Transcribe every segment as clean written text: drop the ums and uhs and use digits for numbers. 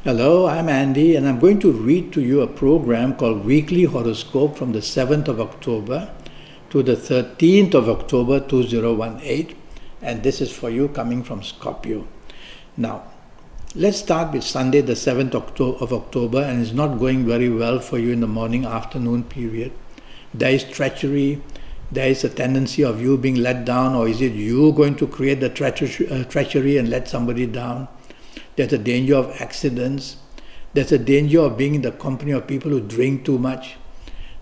Hello, I'm Andi, and I'm going to read to you a program called Weekly Horoscope from the 7th of October to the 13th of October 2018, and this is for you coming from Scorpio. Now, let's start with Sunday, the 7th of October, and it's not going very well for you in the morning-afternoon period. There is treachery, there is a tendency of you being let down, or is it you going to create the treachery and let somebody down? There's a danger of accidents. There's a danger of being in the company of people who drink too much.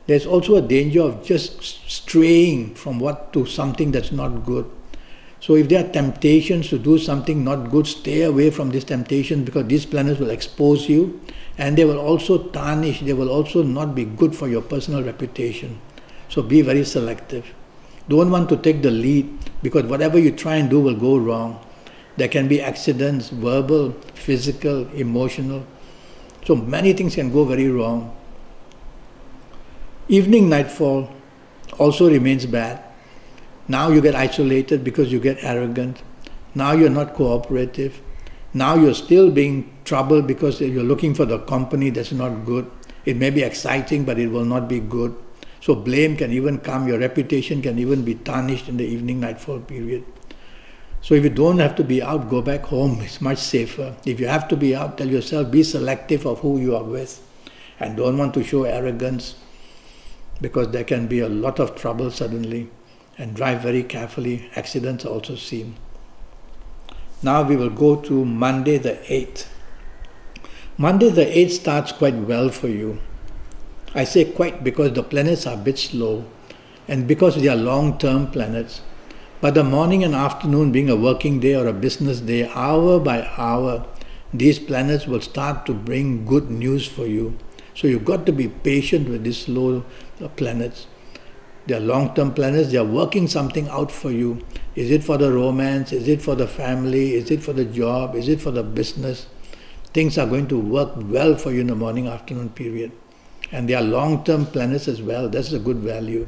There's also a danger of just straying from what to something that's not good. So if there are temptations to do something not good, stay away from these temptations, because these planets will expose you and they will also tarnish, they will also not be good for your personal reputation. So be very selective. Don't want to take the lead, because whatever you try and do will go wrong. There can be accidents, verbal, physical, emotional. So many things can go very wrong. Evening nightfall also remains bad. Now you get isolated because you get arrogant. Now you're not cooperative. Now you're still being troubled because you're looking for the company that's not good. It may be exciting, but it will not be good. So blame can even come. Your reputation can even be tarnished in the evening nightfall period. So if you don't have to be out, go back home. It's much safer. If you have to be out, tell yourself, be selective of who you are with. And don't want to show arrogance, because there can be a lot of trouble suddenly. And drive very carefully. Accidents are also seen. Now we will go to Monday the 8th. Monday the 8th starts quite well for you. I say quite because the planets are a bit slow, and because they are long-term planets. But the morning and afternoon, being a working day or a business day, hour by hour, these planets will start to bring good news for you. So you've got to be patient with these slow planets. They are long-term planets. They are working something out for you. Is it for the romance? Is it for the family? Is it for the job? Is it for the business? Things are going to work well for you in the morning-afternoon period. And they are long-term planets as well. That's a good value.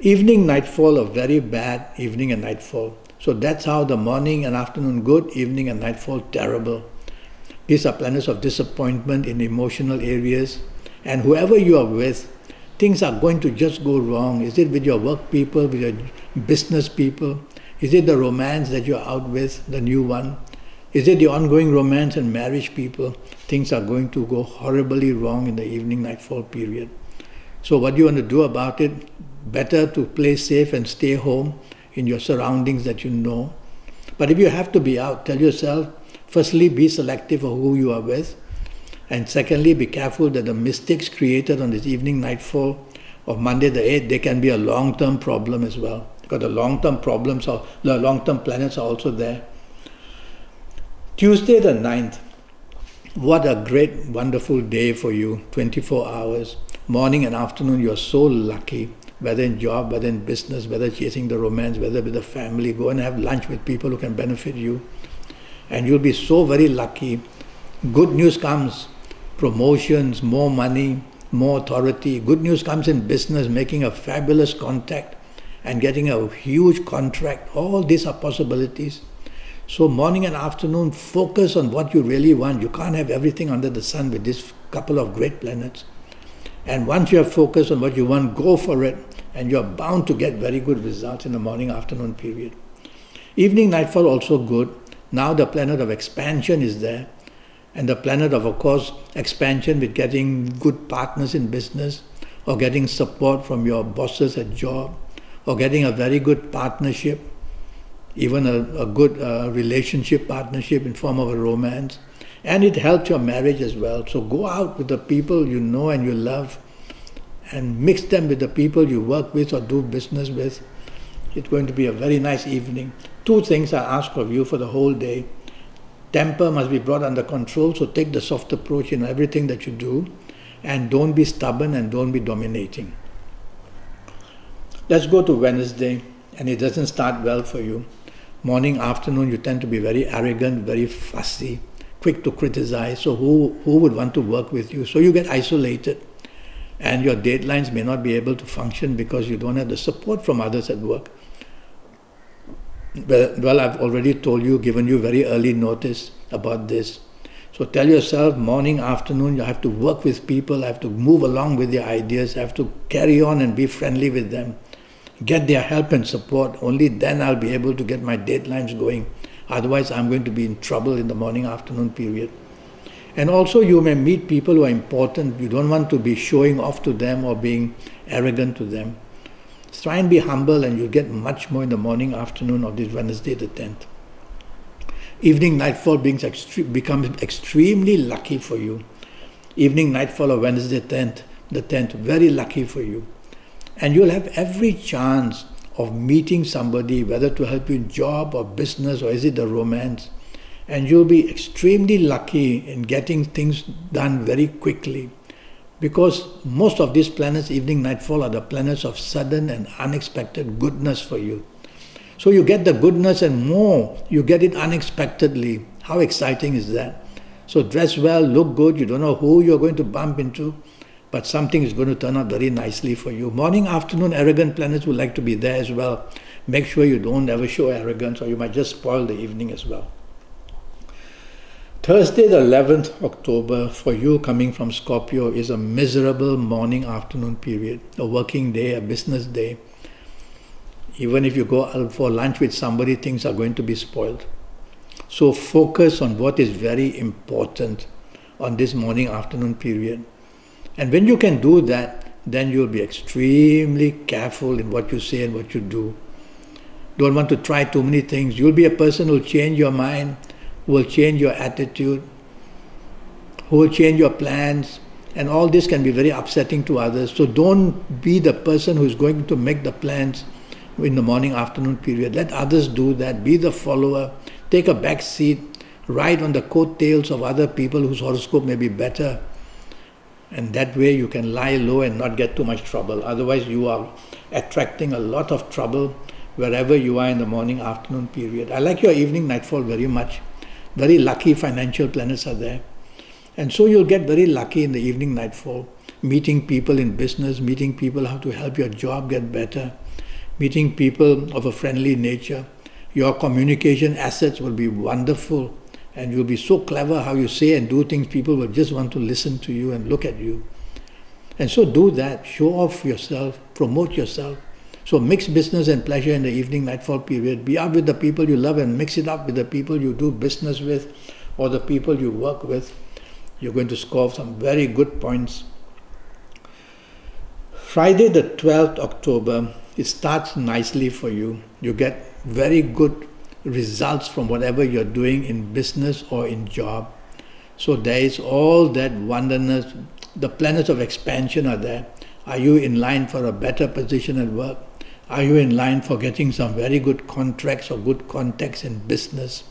Evening, nightfall are very bad, evening and nightfall. So that's how the morning and afternoon good, evening and nightfall terrible. These are planets of disappointment in emotional areas. And whoever you are with, things are going to just go wrong. Is it with your work people, with your business people? Is it the romance that you're out with, the new one? Is it the ongoing romance and marriage people? Things are going to go horribly wrong in the evening, nightfall period. So what do you want to do about it? Better to play safe and stay home in your surroundings that you know. But if you have to be out, tell yourself, firstly, be selective of who you are with. And secondly, be careful that the mistakes created on this evening nightfall of Monday the 8th, they can be a long-term problem as well. Because the long-term problems, or the long-term planets are also there. Tuesday the 9th. What a great, wonderful day for you. 24 hours. Morning and afternoon, you're so lucky. Whether in job, whether in business, whether chasing the romance, whether with the family, go and have lunch with people who can benefit you. And you'll be so very lucky. Good news comes, promotions, more money, more authority. Good news comes in business, making a fabulous contact and getting a huge contract. All these are possibilities. So morning and afternoon, focus on what you really want. You can't have everything under the sun with this couple of great planets. And once you have focused on what you want, go for it, and you're bound to get very good results in the morning-afternoon period. Evening nightfall also good. Now the planet of expansion is there, and the planet of course, expansion with getting good partners in business, or getting support from your bosses at job, or getting a very good partnership, even a good relationship partnership in form of a romance. And it helps your marriage as well. So go out with the people you know and you love, and mix them with the people you work with or do business with. It's going to be a very nice evening. Two things I ask of you for the whole day. Temper must be brought under control, so take the soft approach in everything that you do, and don't be stubborn and don't be dominating. Let's go to Wednesday, and it doesn't start well for you. Morning, afternoon, you tend to be very arrogant, very fussy, quick to criticize. So who would want to work with you? So you get isolated, and your deadlines may not be able to function because you don't have the support from others at work. Well, I've already told you, given you very early notice about this. So tell yourself, morning, afternoon, you have to work with people, I have to move along with their ideas, I have to carry on and be friendly with them. Get their help and support. Only then I'll be able to get my deadlines going. Otherwise, I'm going to be in trouble in the morning, afternoon period. And also, you may meet people who are important. You don't want to be showing off to them or being arrogant to them. Try and be humble, and you'll get much more in the morning, afternoon of this Wednesday the 10th. Evening nightfall becomes extremely lucky for you. Evening nightfall of Wednesday the 10th, very lucky for you. And you'll have every chance of meeting somebody, whether to help you in job or business or is it a romance. And you'll be extremely lucky in getting things done very quickly. Because most of these planets, evening nightfall, are the planets of sudden and unexpected goodness for you. So you get the goodness and more, you get it unexpectedly. How exciting is that? So dress well, look good, you don't know who you're going to bump into, but something is going to turn out very nicely for you. Morning, afternoon, arrogant planets would like to be there as well. Make sure you don't ever show arrogance or you might just spoil the evening as well. Thursday the 11th October for you coming from Scorpio is a miserable morning, afternoon period, a working day, a business day. Even if you go out for lunch with somebody, things are going to be spoiled. So focus on what is very important on this morning, afternoon period. And when you can do that, then you'll be extremely careful in what you say and what you do. Don't want to try too many things. You'll be a person who will change your mind, who will change your attitude, who will change your plans. And all this can be very upsetting to others. So don't be the person who is going to make the plans in the morning, afternoon period. Let others do that. Be the follower. Take a back seat. Ride on the coattails of other people whose horoscope may be better. And that way you can lie low and not get too much trouble. Otherwise you are attracting a lot of trouble wherever you are in the morning, afternoon period. I like your evening nightfall very much. Very lucky financial planets are there. And so you'll get very lucky in the evening nightfall. Meeting people in business, meeting people how to help your job get better. Meeting people of a friendly nature. Your communication assets will be wonderful and you'll be so clever how you say and do things, people will just want to listen to you and look at you. And so do that, show off yourself, promote yourself. So mix business and pleasure in the evening nightfall period. Be out with the people you love and mix it up with the people you do business with or the people you work with. You're going to score some very good points. Friday the 12th October, it starts nicely for you. You get very good results from whatever you're doing in business or in job. So there is all that wonderness. The planets of expansion are there. Are you in line for a better position at work? Are you in line for getting some very good contracts or good contacts in business?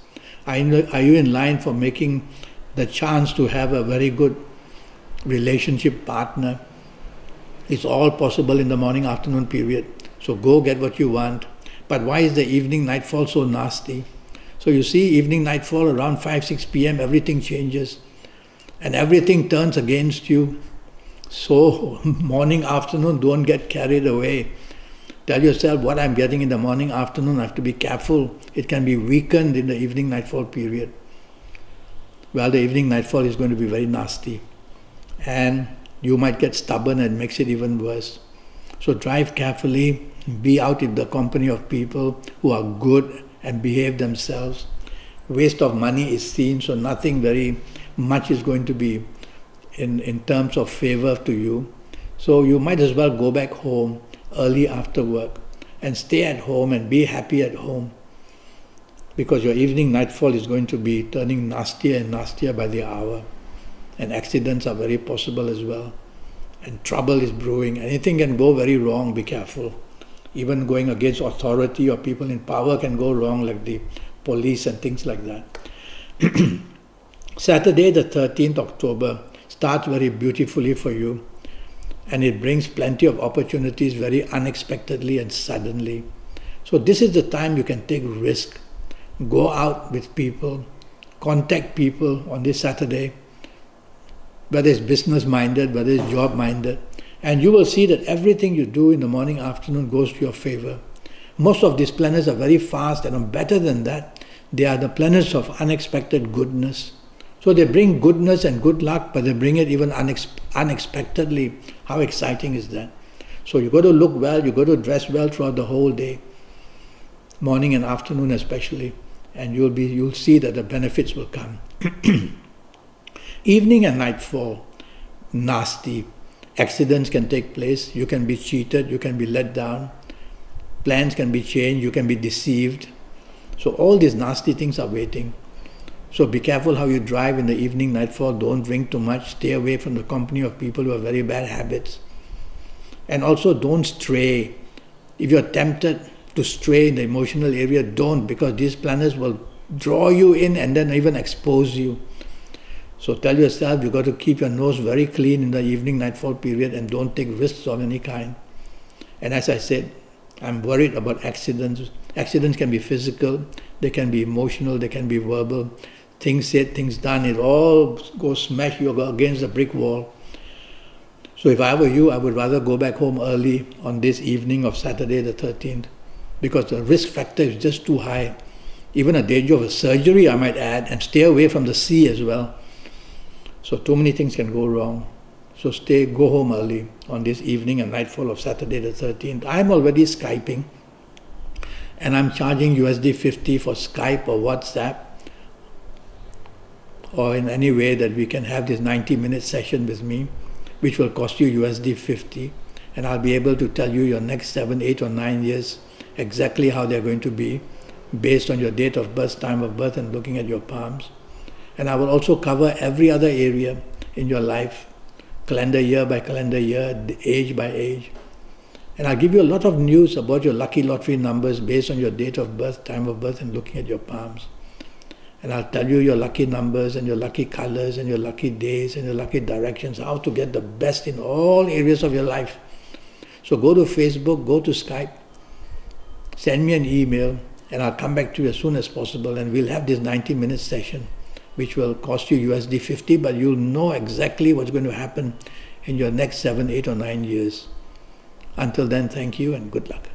Are you in line for making the chance to have a very good relationship partner? It's all possible in the morning, afternoon period. So go get what you want. But why is the evening nightfall so nasty? So you see, evening nightfall around 5-6 p.m. everything changes and everything turns against you. So morning, afternoon, don't get carried away. Tell yourself what I'm getting in the morning, afternoon, I have to be careful. It can be weakened in the evening nightfall period. Well, the evening nightfall is going to be very nasty. And you might get stubborn and makes it even worse. So drive carefully, be out in the company of people who are good and behave themselves. Waste of money is seen, so nothing very much is going to be in terms of favor to you. So you might as well go back home early after work and stay at home and be happy at home, because your evening nightfall is going to be turning nastier and nastier by the hour, and accidents are very possible as well, and trouble is brewing. Anything can go very wrong, be careful. Even going against authority or people in power can go wrong, like the police and things like that. Saturday the 13th October starts very beautifully for you, and it brings plenty of opportunities very unexpectedly and suddenly. So this is the time you can take risk. Go out with people, contact people on this Saturday, whether it's business-minded, whether it's job-minded, and you will see that everything you do in the morning, afternoon goes to your favor. Most of these planets are very fast, and better than that, they are the planets of unexpected goodness. So they bring goodness and good luck, but they bring it even unexpectedly. How exciting is that? So you got to look well, you got to dress well throughout the whole day, morning and afternoon especially, and you'll see that the benefits will come. Evening and nightfall, nasty. Accidents can take place, you can be cheated, you can be let down, plans can be changed, you can be deceived. So all these nasty things are waiting. So be careful how you drive in the evening, nightfall. Don't drink too much. Stay away from the company of people who have very bad habits. And also don't stray. If you're tempted to stray in the emotional area, don't, because these planets will draw you in and then even expose you. So tell yourself you've got to keep your nose very clean in the evening, nightfall period, and don't take risks of any kind. And as I said, I'm worried about accidents. Accidents can be physical, they can be emotional, they can be verbal. Things said, things done, it all goes smash you against the brick wall. So if I were you, I would rather go back home early on this evening of Saturday the 13th, because the risk factor is just too high. Even a danger of a surgery, I might add, and stay away from the sea as well. So too many things can go wrong. So go home early on this evening and nightfall of Saturday the 13th. I'm already Skyping, and I'm charging USD 50 for Skype or WhatsApp, or in any way that we can have this 90-minute session with me, which will cost you USD 50, and I'll be able to tell you your next 7, 8 or 9 years exactly how they're going to be, based on your date of birth, time of birth, and looking at your palms. And I will also cover every other area in your life, calendar year by calendar year, age by age. And I'll give you a lot of news about your lucky lottery numbers based on your date of birth, time of birth, and looking at your palms. And I'll tell you your lucky numbers and your lucky colors and your lucky days and your lucky directions, how to get the best in all areas of your life. So go to Facebook, go to Skype, send me an email, and I'll come back to you as soon as possible, and we'll have this 90-minute session, which will cost you USD 50, but you'll know exactly what's going to happen in your next 7, 8 or 9 years. Until then, thank you and good luck.